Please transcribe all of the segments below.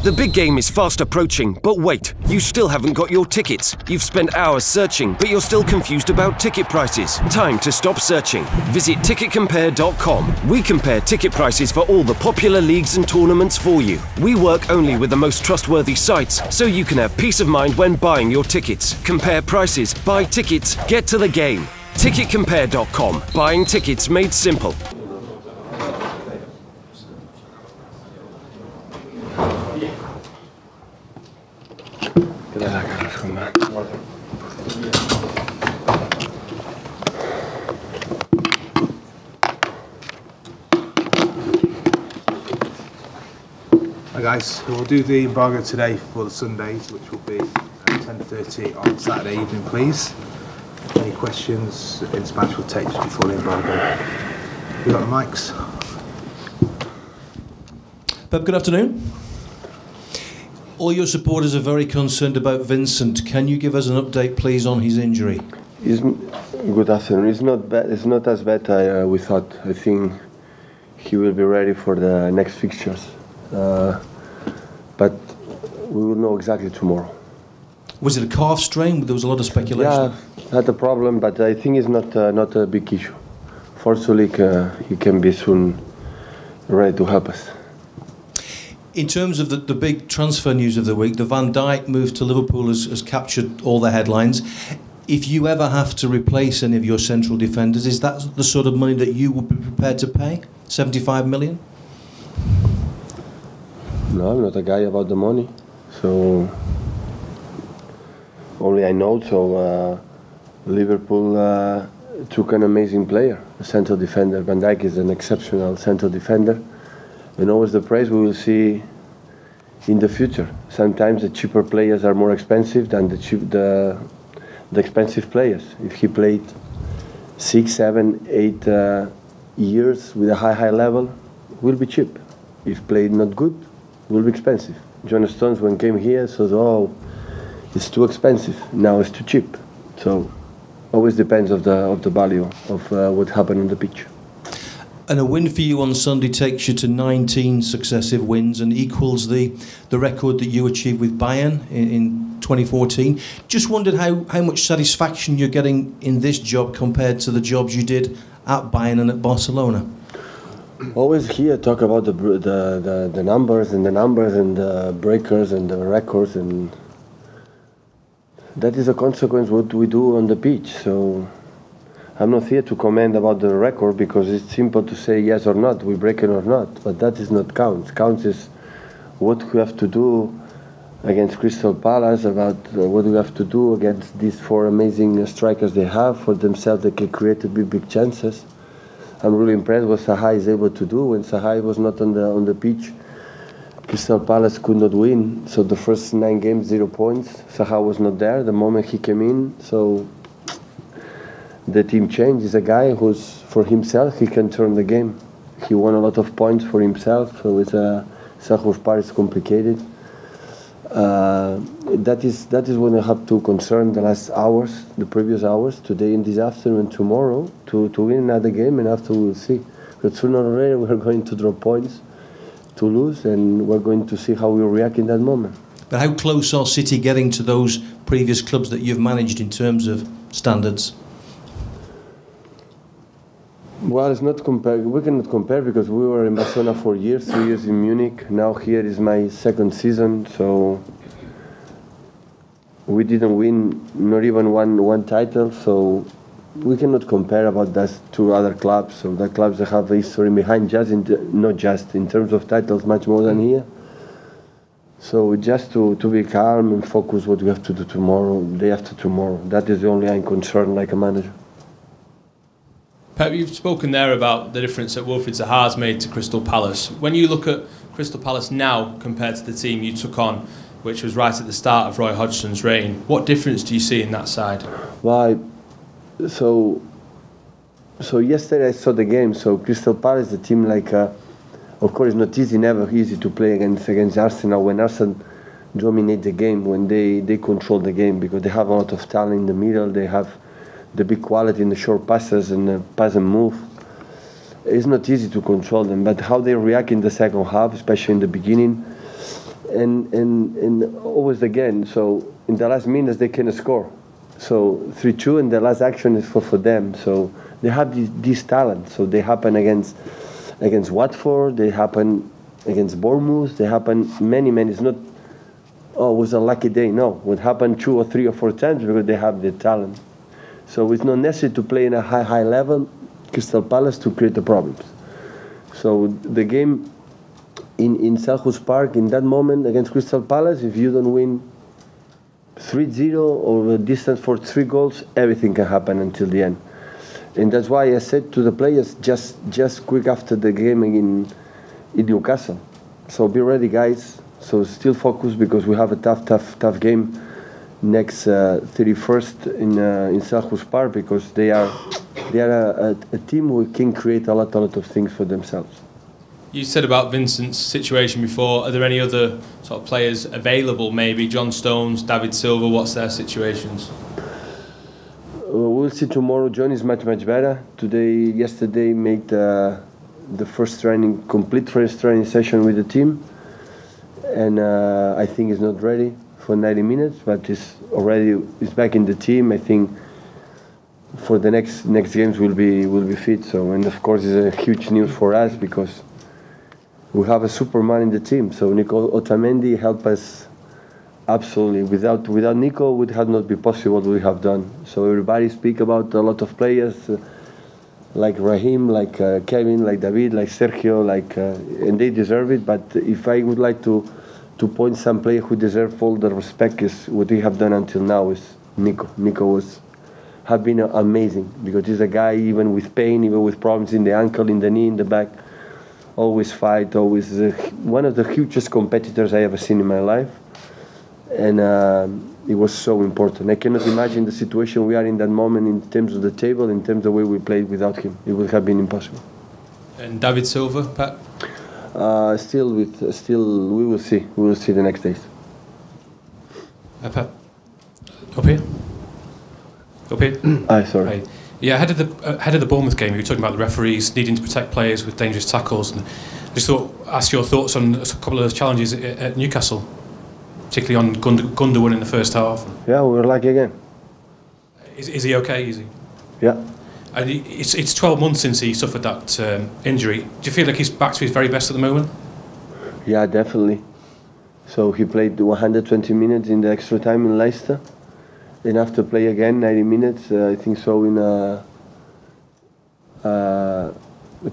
The big game is fast approaching, but wait, you still haven't got your tickets. You've spent hours searching, but you're still confused about ticket prices. Time to stop searching. Visit ticketcompare.com. We compare ticket prices for all the popular leagues and tournaments for you. We work only with the most trustworthy sites, so you can have peace of mind when buying your tickets. Compare prices, buy tickets, get to the game. Ticketcompare.com. Buying tickets made simple. Hi guys, we'll do the embargo today for the Sundays, which will be at 10:30 on Saturday evening, please. Any questions in Spanish we'll take just before the embargo. We got the mics. Pep, good afternoon. All your supporters are very concerned about Vincent. Can you give us an update, please, on his injury? Good afternoon. It's not bad. It's not as bad as we thought. I think he will be ready for the next fixtures. But we will know exactly tomorrow. Was it a calf strain? There was a lot of speculation. Yeah, had a problem, but I think it's not a big issue. Fortunately, he can be soon ready to help us. In terms of the big transfer news of the week, the Van Dijk move to Liverpool has captured all the headlines. If you ever have to replace any of your central defenders, is that the sort of money that you would be prepared to pay? 75 million? No, I'm not a guy about the money. So only I know. So Liverpool took an amazing player, a central defender. Van Dijk is an exceptional central defender. And always the price we will see in the future. Sometimes the cheaper players are more expensive than the expensive players. If he played 6, 7, 8 years with a high level, will be cheap. If played not good, will be expensive. John Stones, when came here, said, "Oh, it's too expensive. Now it's too cheap." So always depends of the value of what happened on the pitch. And a win for you on Sunday takes you to 19 successive wins and equals the record that you achieved with Bayern in 2014. Just wondered how much satisfaction you're getting in this job compared to the jobs you did at Bayern and at Barcelona. Always here talk about the numbers and the breakers and the records, and that is a consequence what we do on the pitch. So I'm not here to comment about the record because it's simple to say yes or not, we break it or not, but that is not counts. Counts is what we have to do against Crystal Palace, about what we have to do against these 4 amazing strikers they have. For themselves they can create big chances. I'm really impressed what Saha is able to do. When Saha was not on the pitch, Crystal Palace could not win. So the first 9 games, 0 points. Saha was not there the moment he came in. So the team changed. He's a guy who's, for himself, he can turn the game. He won a lot of points for himself. So it's Saha's part is complicated. That is when I have to concern the last hours, the previous hours, today and this afternoon and tomorrow, to win another game, and after we'll see. But sooner or later we're going to draw points to lose, and we're going to see how we react in that moment. But how close are City getting to those previous clubs that you've managed in terms of standards? Well, it's not compare. We cannot compare because we were in Barcelona for years, 3 years in Munich. Now here is my 2nd season, so we didn't win not even one title. So we cannot compare about that to other clubs. So the clubs that have a history behind, not just in terms of titles, much more than here. So just to be calm and focus what we have to do tomorrow, day after tomorrow. That is the only I'm concerned like a manager. Pep, you've spoken there about the difference that Wilfried Zaha's made to Crystal Palace. When you look at Crystal Palace now compared to the team you took on, which was right at the start of Roy Hodgson's reign, what difference do you see in that side? Well, so yesterday I saw the game. So Crystal Palace, the team of course it's not easy, never easy to play against Arsenal. When Arsenal dominate the game, when they control the game, because they have a lot of talent in the middle, they have the big quality in the short passes and the pass and move. It's not easy to control them, but how they react in the second half, especially in the beginning, and always again. So in the last minutes they can score. So 3-2, and the last action is for them. So they have this talent. So they happen against Watford. They happen against Bournemouth. They happen many. It's not, oh, it was a lucky day. No, it happened 2 or 3 or 4 times because they have the talent. So it's not necessary to play in a high level, Crystal Palace, to create the problems. So the game in Selhurst Park, in that moment against Crystal Palace, if you don't win 3-0 or a distance for 3 goals, everything can happen until the end. And that's why I said to the players just quick after the game in Newcastle. So be ready, guys. So still focus, because we have a tough game next 31st in Selhurst Park, because they are a team who can create a lot of things for themselves. You said about Vincent's situation before. Are there any other sort of players available? Maybe John Stones, David Silva. What's their situations? We'll see tomorrow. John is much better. Yesterday made the complete first training session with the team, and I think he's not ready for 90 minutes, but he's back in the team. I think for the next games will be fit. So, and of course it's a huge news for us, because we have a Superman in the team. So Nico Otamendi helped us absolutely. Without Nico, it would have not been possible what we have done. So everybody speak about a lot of players like Raheem, like Kevin, like David, like Sergio, and they deserve it. But if I would like to point some player who deserve all the respect, is what we have done until now is Nico. Nico have been amazing, because he's a guy, even with pain, even with problems in the ankle, in the knee, in the back, always fight, always one of the hugest competitors I ever seen in my life. And it was so important. I cannot imagine the situation we are in that moment in terms of the table, in terms of the way we played without him. It would have been impossible. And David Silva, Pat? Still, we will see. We will see the next days. Pat, up here. Sorry. Hi. Yeah, ahead of the Bournemouth game, you were talking about the referees needing to protect players with dangerous tackles, and I just thought, ask your thoughts on a couple of those challenges at Newcastle, particularly on Gundogan in the first half. Yeah, we were lucky again. Is he okay? Is he? Yeah. And it's 12 months since he suffered that injury. Do you feel like he's back to his very best at the moment? Yeah, definitely. So he played 120 minutes in the extra time in Leicester. Then after play again 90 minutes, I think so.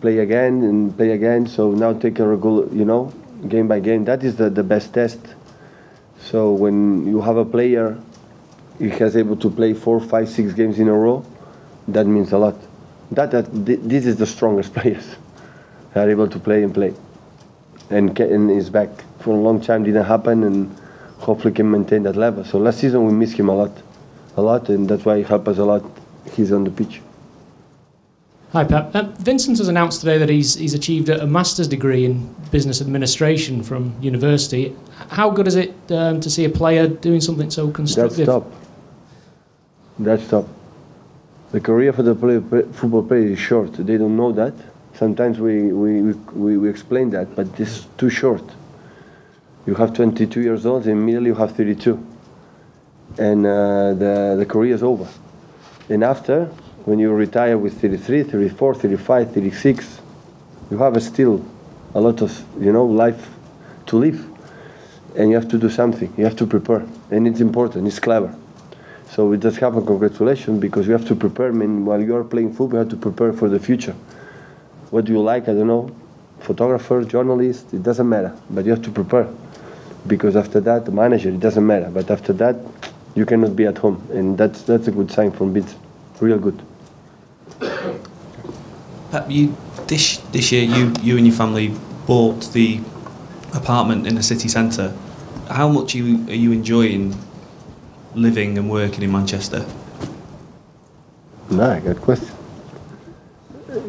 Play again. So now take a regular, game by game. That is the best test. So when you have a player, he has able to play 4, 5, 6 games in a row, that means a lot. This is the strongest players. They are able to play, and is back. For a long time didn't happen, and hopefully can maintain that level. So last season we missed him a lot, and that's why he helped us a lot. He's on the pitch. Hi Pep. Vincent has announced today that he's achieved a master's degree in business administration from university. How good is it to see a player doing something so constructive? That's top. The career for the football player is short. They don't know that. Sometimes we explain that, but it's too short. You have 22 years old, and immediately you have 32. And the career is over. And after, when you retire with 33, 34, 35, 36, you have still a lot of life to live, and you have to do something. You have to prepare, and it's important. It's clever. So it does happen. Congratulations, because you have to prepare. While you are playing football, you have to prepare for the future. What do you like? I don't know. Photographer, journalist, it doesn't matter. But you have to prepare, because after that, the manager, it doesn't matter. But after that, you cannot be at home, and that's a good sign from Vince. Real good. Pep, this year you and your family bought the apartment in the city centre. How much are you enjoying living and working in Manchester? No, good question.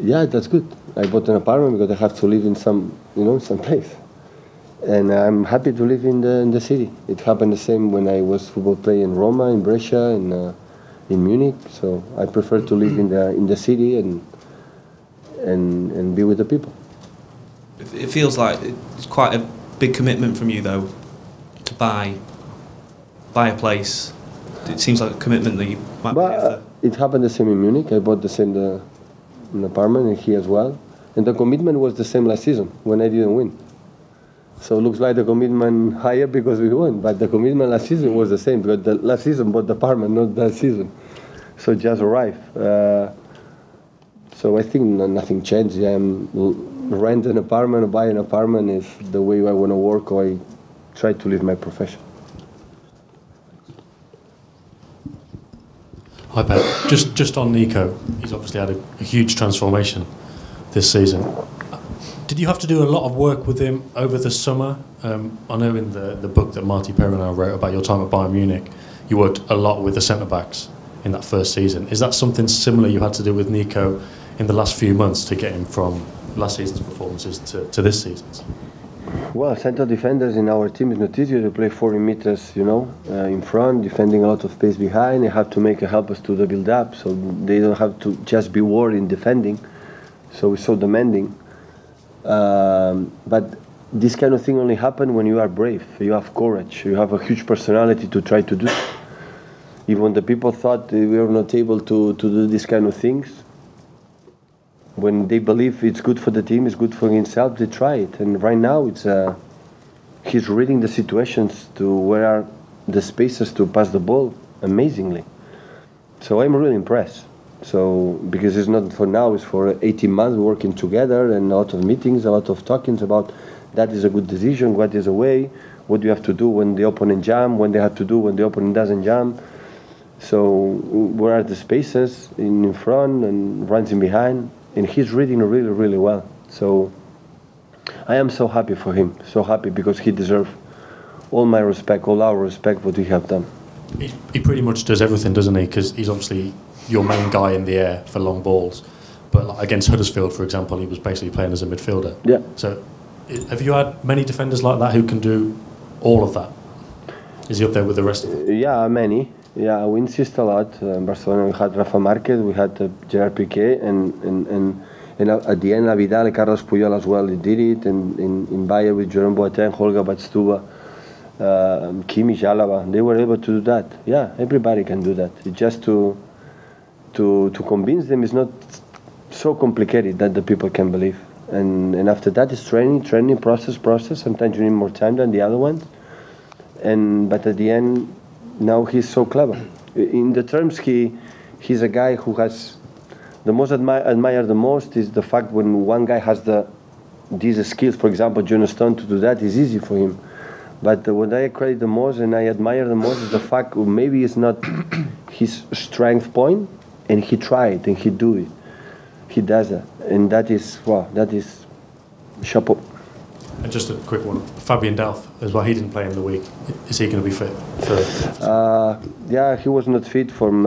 Yeah, that's good. I bought an apartment because I have to live in some place, and I'm happy to live in the city. It happened the same when I was football player in Roma, in Brescia, in Munich. So I prefer to live in the city and be with the people. It feels like it's quite a big commitment from you, though, to buy a place? It seems like a commitment that you might be it happened the same in Munich. I bought the same an apartment, and he as well. And the commitment was the same last season when I didn't win. So it looks like the commitment higher because we won, but the commitment last season was the same because the last season bought the apartment, not that season. So it just arrived. So I think nothing changed. Rent an apartment or buy an apartment is the way I want to work, or I try to live my profession. Hi Pep, just on Nico, he's obviously had a huge transformation this season. Did you have to do a lot of work with him over the summer? I know in the book that Marty Perrinau wrote about your time at Bayern Munich, you worked a lot with the centre-backs in that first season. Is that something similar you had to do with Nico in the last few months to get him from last season's performances to this season's? Well, central defenders in our team is not easy to play 40 meters, in front, defending a lot of space behind. They have to make a help us to the build-up, so they don't have to just be worried in defending. So it's so demanding. But this kind of thing only happens when you are brave, you have courage, you have a huge personality to try to do. Even when the people thought we were not able to do these kind of things, when they believe it's good for the team, it's good for himself, they try it. And right now, he's reading the situations to where are the spaces to pass the ball amazingly. So I'm really impressed. So because it's not for now, it's for 18 months working together and a lot of meetings, a lot of talkings about that is a good decision, what is a way, what do you have to do when the opponent jam, when they have to do when the opponent doesn't jam. So where are the spaces in front and runs in behind? And he's reading really, really well. So I am so happy for him, so happy because he deserves all my respect, all our respect, what we have done. He pretty much does everything, doesn't he? Because he's obviously your main guy in the air for long balls. But like against Huddersfield, for example, he was basically playing as a midfielder. Yeah. So have you had many defenders like that who can do all of that? Is he up there with the rest of them? Yeah, many. Yeah, we insist a lot. In Barcelona, we had Rafa Marquez, we had Gerard Piqué, and at the end, Vidal and Carlos Puyol as well. They did it, and in Bayern with Jerome Boateng, Holger Badstuber, Kimmich, Alaba, they were able to do that. Yeah, everybody can do that. It's just to convince them is not so complicated that the people can believe. And after that is training, process. Sometimes you need more time than the other ones. But at the end, now he's so clever. In the terms, he's a guy who has the most admire the most is the fact when one guy has these skills. For example, John Stone to do that is easy for him. But what I credit the most and I admire the most is the fact maybe it's not his strength point, and he tried and he do it. He does that, and that is wow. That is chapeau. And just a quick one, Fabian Delph as well. He didn't play in the week. Is he going to be fit? Yeah, he was not fit from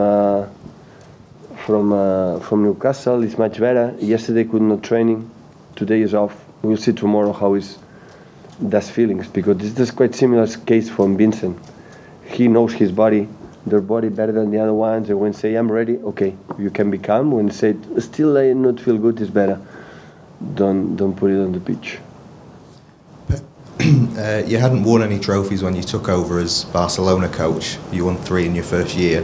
Newcastle. It's much better. Yesterday could not training. Today is off. We'll see tomorrow how that's feelings, because this is quite similar case from Vincent. He knows his body, their body better than the other ones. And when say I'm ready, okay, you can be calm. When say still I not feel good, is better. Don't put it on the pitch. You hadn't won any trophies when you took over as Barcelona coach. You won 3 in your first year.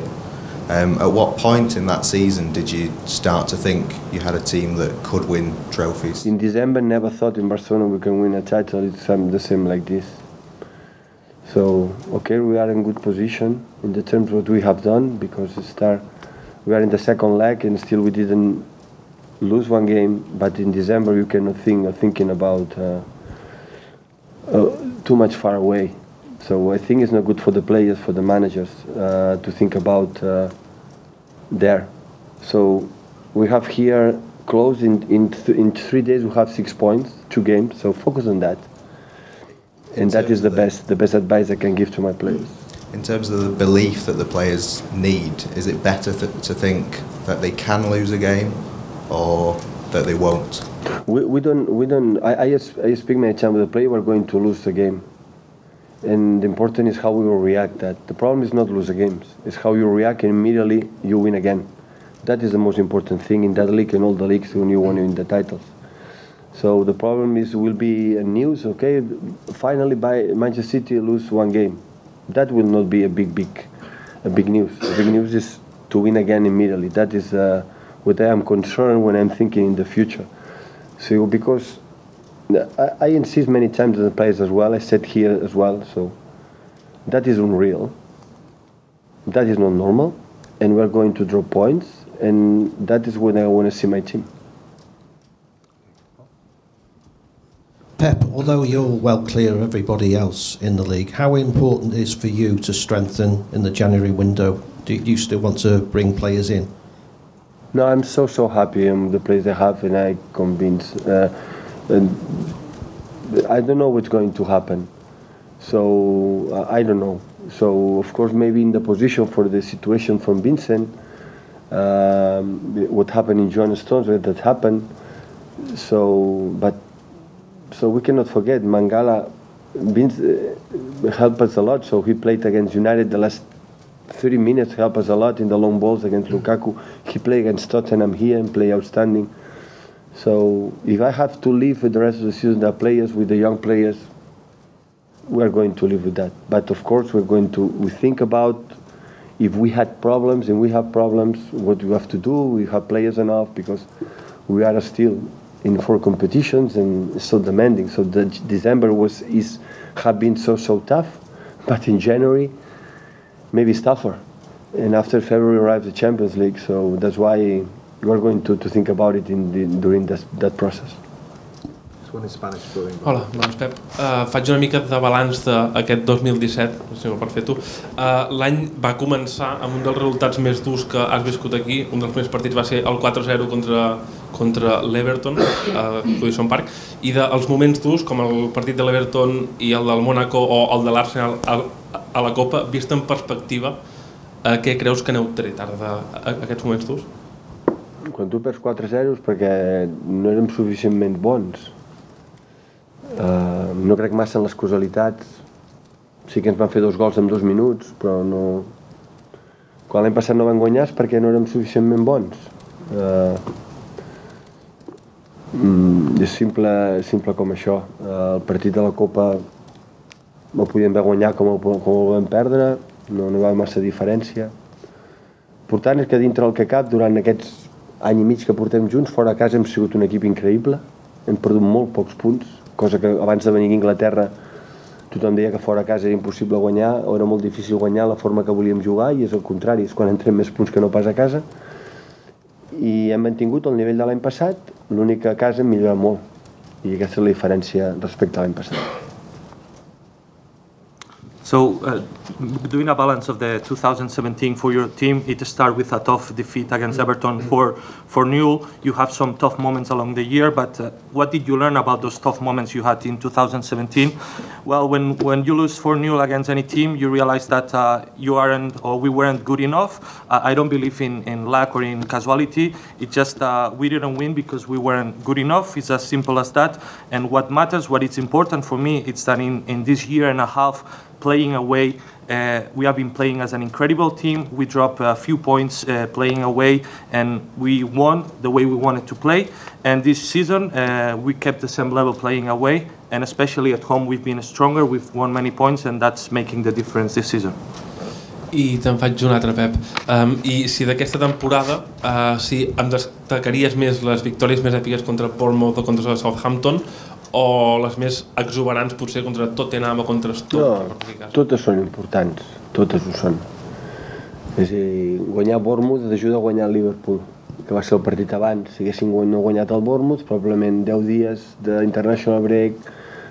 At what point in that season did you start to think you had a team that could win trophies? In December, never thought in Barcelona we can win a title. It's the same like this. So, okay, we are in good position in the terms of what we have done, because we are in the second leg and still we didn't lose one game. But in December, you cannot thinking about too much far away. So I think it's not good for the players, for the managers, to think about there. So we have here close in 3 days. We have 6 points, 2 games. So focus on that, and that is the best advice I can give to my players. In terms of the belief that the players need, is it better to think that they can lose a game, or that they won't? We don't. I speak many times with the player. We're going to lose the game. And the important is how we will react. That the problem is not lose the games; it's how you react, and immediately you win again. That is the most important thing in that league and all the leagues when you win the titles. So the problem will be a news. Okay, finally, by Manchester City lose one game, that will not be a big news. The big news is to win again immediately. That is what I am concerned when I'm thinking in the future. So because I insist many times on the players as well. I said here as well. So that is unreal. That is not normal, and we're going to drop points. And that is when I want to see my team. Pep, although you're well clear of everybody else in the league, how important is for you to strengthen in the January window? Do you still want to bring players in? No, I'm so happy the players I have, and I'm convinced. And I don't know what's going to happen, so I don't know. So of course, maybe in the position for the situation from Vincent, what happened in John Stones, that happened. So we cannot forget Mangala helped us a lot. So he played against United the last 30 minutes, helped us a lot in the long balls against Lukaku. He played against Tottenham here and played outstanding. So if I have to live with the rest of the season, the players, with the young players, we are going to live with that. But of course, we think about if we had problems, and we have problems, what we have to do. We have players enough because we are still in 4 competitions and so demanding. So the December have been so tough, but in January maybe it's tougher. And after February arrives the Champions League, so that's why we are going to think about it during that process. One in Spanish. Hola, doncs Pep, faig una mica de balanç d'aquest 2017, no sé per fer tu. L'any va començar amb un dels resultats més durs que has viscut aquí. Un dels primers partits va ser el 4-0 contra l'Everton a Goodison Park, i dels moments durs com el partit de l'Everton i el del Mónaco o el de l'Arsenal a la Copa, vist en perspectiva, què creus que aneu tard d'aquests moments durs? Quan tu perds 4-0 és perquè no érem suficientment bons. No crec massa en les causalitats. Sí que ens van fer 2 gols en 2 minuts, però no. Quan l'any passat no van guanyar és perquè no érem suficientment bons. És simple com això. El partit de la Copa no podíem haver guanyat com el vam perdre, no hi va massa diferència. L'important és que dintre el que cap, durant aquests any i mig que portem junts, fora a casa hem sigut un equip increïble, hem perdut molt pocs punts, cosa que abans de venir a Anglaterra tothom deia que fora a casa era impossible guanyar o era molt difícil guanyar la forma que volíem jugar, i és el contrari, és quan entrem més punts que no pas a casa, i hem mantingut el nivell de l'any passat. L'únic que a casa hem millorat molt, i aquesta és la diferència respecte a l'any passat. So, doing a balance of the 2017 for your team, it started with a tough defeat against Everton 4-0. You have some tough moments along the year, but what did you learn about those tough moments you had in 2017? Well, when you lose 4-0 against any team, you realize that you aren't, or we weren't good enough. I don't believe in luck or in casualty. It's just we didn't win because we weren't good enough. It's as simple as that. And what matters, what is important for me, it's that in this year and a half, playing away, we have been playing as an incredible team. We dropped a few points playing away, and we won the way we wanted to play. And this season, we kept the same level playing away, and especially at home, we've been stronger. We've won many points, and that's making the difference this season. I te'n faig un altre, Pep. I si d'aquesta temporada, si em destacaries més les victòries més èpiques contra Bournemouth o contra Southampton, o les més exuberants potser contra Tottenham o contra Stoke? No, totes són importants, totes ho són. És a dir, guanyar Bournemouth t'ajuda a guanyar el Liverpool, que va ser el partit abans. Si haguéssim no guanyat el Bournemouth, probablement 10 dies d'International Break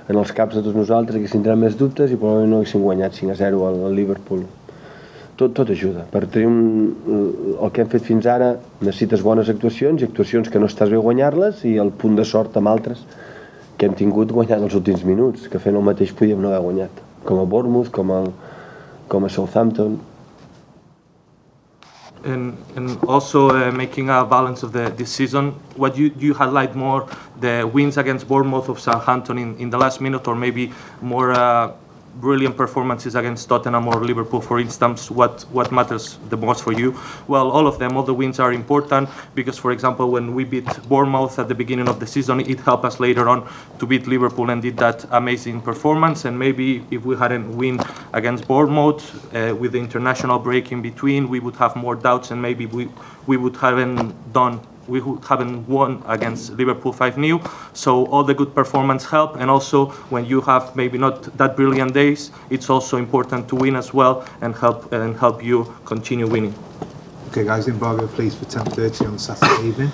en els caps de tots nosaltres haguessin tret més dubtes i probablement no haguessin guanyat 5-0 al Liverpool. Tot ajuda. Per tenir el que hem fet fins ara necessites bones actuacions, i actuacions que no estàs bé guanyar-les, i el punt de sort amb altres que hem tingut guanyant els últims minuts, que fent el mateix podíem no haver guanyat, com a Bournemouth, com a Southampton. And also making a balance of this season, what do you highlight more, the wins against Bournemouth of Southampton in the last minute, or maybe more brilliant performances against Tottenham or Liverpool, for instance, what matters the most for you? Well, all of them, all the wins are important because, for example, when we beat Bournemouth at the beginning of the season, it helped us later on to beat Liverpool and did that amazing performance. And maybe if we hadn't win against Bournemouth with the international break in between, we would have more doubts and maybe we would haven't won against Liverpool 5-0. So all the good performance help, and also when you have maybe not that brilliant days, it's also important to win as well and help you continue winning. Okay, guys, embargo please for 10:30 on Saturday evening.